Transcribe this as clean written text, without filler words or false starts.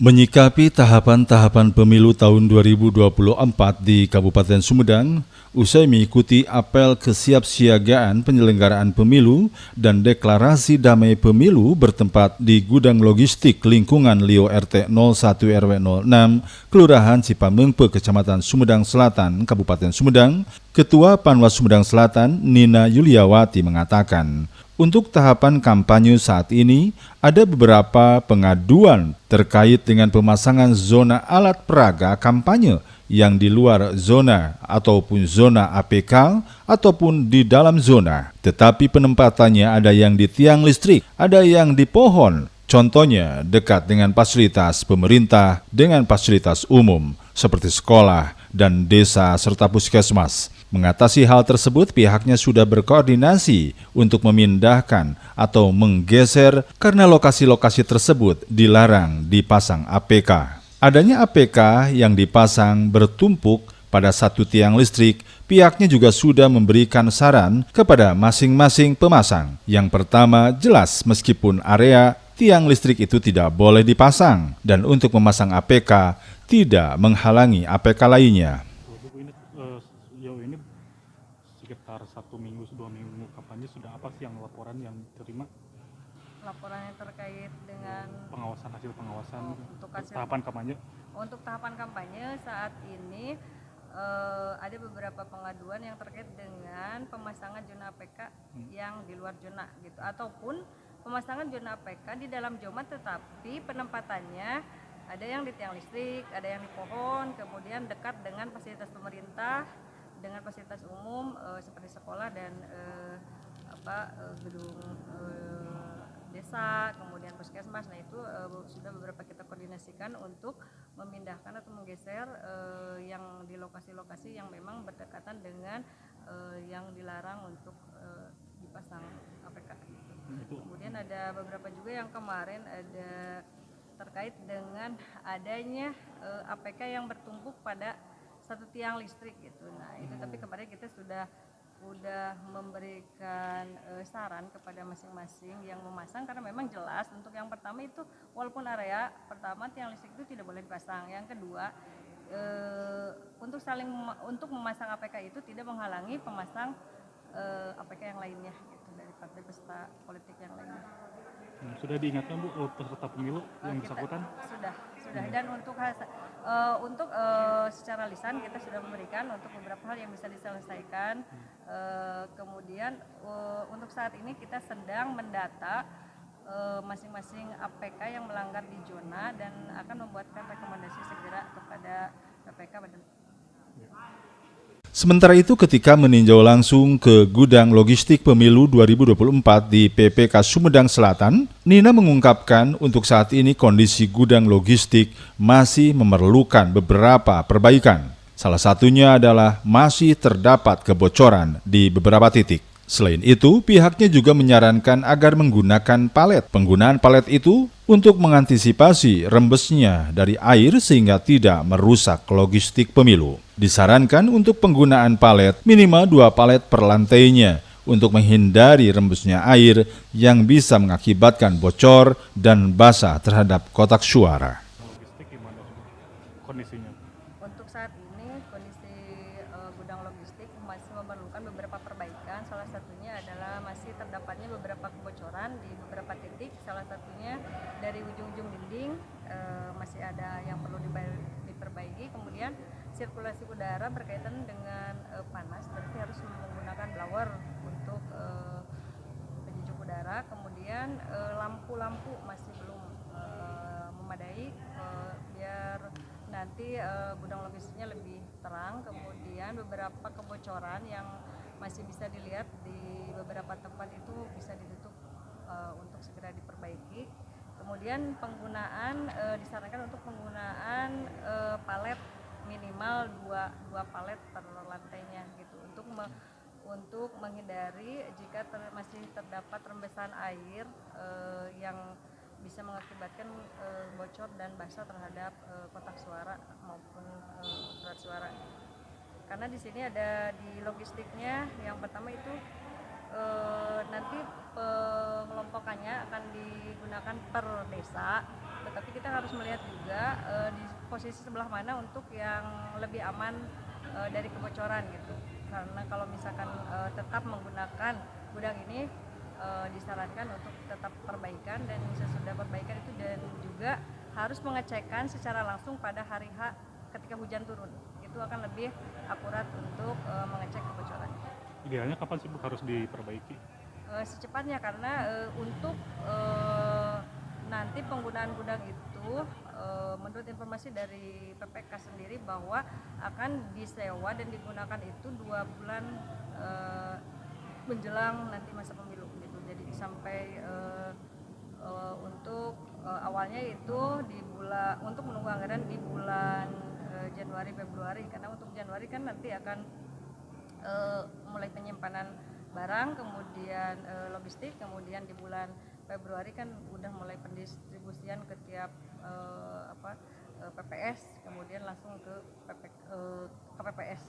Menyikapi tahapan-tahapan pemilu tahun 2024 di Kabupaten Sumedang, usai mengikuti apel kesiapsiagaan penyelenggaraan pemilu dan deklarasi damai pemilu bertempat di gudang logistik lingkungan Lio RT 01 RW 06, Kelurahan Cipamengpe, Kecamatan Sumedang Selatan, Kabupaten Sumedang, Ketua Panwas Sumedang Selatan Nina Yuliawati mengatakan, untuk tahapan kampanye saat ini, ada beberapa pengaduan terkait dengan pemasangan zona alat peraga kampanye yang di luar zona ataupun zona APK ataupun di dalam zona. Tetapi penempatannya ada yang di tiang listrik, ada yang di pohon. Contohnya dekat dengan fasilitas pemerintah dengan fasilitas umum seperti sekolah dan desa serta puskesmas. Mengatasi hal tersebut, pihaknya sudah berkoordinasi untuk memindahkan atau menggeser karena lokasi-lokasi tersebut dilarang dipasang APK. Adanya APK yang dipasang bertumpuk pada satu tiang listrik, pihaknya juga sudah memberikan saran kepada masing-masing pemasang. Yang pertama, jelas meskipun area tiang listrik itu tidak boleh dipasang, dan untuk memasang APK tidak menghalangi APK lainnya. Sejauh ini sekitar 1 minggu, 2 minggu kampanye sudah apa sih yang laporan yang diterima? Laporan yang terkait dengan Hasil pengawasan untuk hasil, tahapan kampanye? Untuk tahapan kampanye saat ini ada beberapa pengaduan yang terkait dengan pemasangan zona APK yang di luar zona gitu, ataupun pemasangan zona APK di dalam zona tetapi penempatannya ada yang di tiang listrik, ada yang di pohon, kemudian dekat dengan fasilitas pemerintah, dengan fasilitas umum seperti sekolah dan gedung desa, kemudian puskesmas. Nah itu sudah beberapa kita koordinasikan untuk memindahkan atau menggeser yang di lokasi-lokasi yang memang berdekatan dengan yang dilarang untuk dipasang APK. Kemudian ada beberapa juga yang kemarin ada terkait dengan adanya APK yang bertumpuk pada satu tiang listrik gitu. Nah itu tapi kemarin kita sudah memberikan saran kepada masing-masing yang memasang, karena memang jelas untuk yang pertama itu walaupun area pertama tiang listrik itu tidak boleh dipasang. Yang kedua untuk memasang APK itu tidak menghalangi pemasang APK yang lainnya gitu, dari partai peserta politik yang lainnya. Sudah diingatkan Bu peserta pemilu yang bersangkutan? Sudah. Dan untuk secara lisan kita sudah memberikan untuk beberapa hal yang bisa diselesaikan. Kemudian untuk saat ini kita sedang mendata masing-masing APK yang melanggar di zona dan akan membuatkan rekomendasi segera kepada PPK. Sementara itu, ketika meninjau langsung ke gudang logistik pemilu 2024 di PPK Sumedang Selatan, Nina mengungkapkan untuk saat ini kondisi gudang logistik masih memerlukan beberapa perbaikan. Salah satunya adalah masih terdapat kebocoran di beberapa titik. Selain itu, pihaknya juga menyarankan agar menggunakan palet. Penggunaan palet itu untuk mengantisipasi rembesnya dari air sehingga tidak merusak logistik pemilu. Disarankan untuk penggunaan palet minimal 2 palet per lantainya untuk menghindari rembesnya air yang bisa mengakibatkan bocor dan basah terhadap kotak suara. Logistik gimana kondisinya? Untuk saat ini kondisi gudang logistik masih memerlukan beberapa perbaikan. Salah satunya adalah masih terdapatnya beberapa kebocoran di beberapa titik. Salah satunya dari ujung-ujung dinding masih ada yang perlu diperbaiki. Kemudian sirkulasi udara berkaitan dengan panas, berarti harus menggunakan blower untuk penyejuk udara. Kemudian lampu-lampu masih belum memadai biar nanti gudang logistiknya lebih terang. Kemudian beberapa kebocoran yang masih bisa dilihat di beberapa tempat itu bisa ditutup untuk segera diperbaiki. Kemudian penggunaan disarankan untuk penggunaan palet minimal 2 palet per lantainya gitu untuk menghindari jika masih terdapat rembesan air yang bisa mengakibatkan bocor dan basah terhadap kotak suara maupun surat suara. Karena di sini ada di logistiknya yang pertama itu nanti pengelompokannya akan digunakan digunakan per desa, tetapi kita harus melihat juga di posisi sebelah mana untuk yang lebih aman dari kebocoran gitu. Karena kalau misalkan tetap menggunakan gudang ini, disarankan untuk tetap perbaikan, dan sesudah perbaikan itu dan juga harus pengecekan secara langsung pada hari H ketika hujan turun. Itu akan lebih akurat untuk mengecek kebocoran. Idealnya kapan sih Bu harus diperbaiki? Secepatnya, karena untuk nanti penggunaan gudang itu menurut informasi dari PPK sendiri bahwa akan disewa dan digunakan itu 2 bulan menjelang nanti masa pemilu gitu. Jadi sampai untuk awalnya itu di bulan, untuk menunggu anggaran di bulan Januari Februari, karena untuk Januari kan nanti akan mulai penyimpanan barang, kemudian logistik, kemudian di bulan Februari kan udah mulai pendistribusian ke tiap PPS, kemudian langsung ke KPPS.